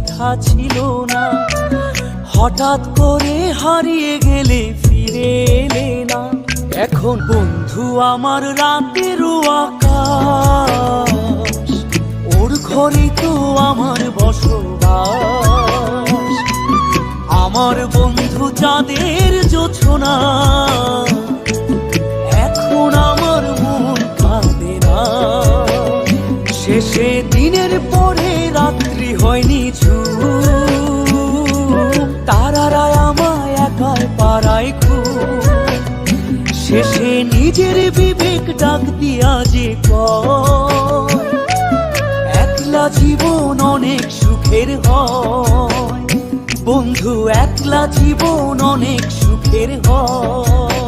কথা ছিল না। হঠাৎ করে হারিয়ে গেলে ফিরে এলে না। এখন বন্ধু আমার রাতেরও আকাশ, ওর ঘরে তো আমার বসবাস। আমার বন্ধু চাঁদের জোছনা, এখন আমার মন কাঁদে না। শেষে দিনের পরে রাত্রি হয়নি ঝুম, তারারা আমায় একাই পাড়ায় ঘুম। শেষে নিজের বিবেক ডাক দিয়া যে কয়, একলা জীবন অনেক সুখের হয়। বন্ধু একলা জীবন অনেক সুখের হয়।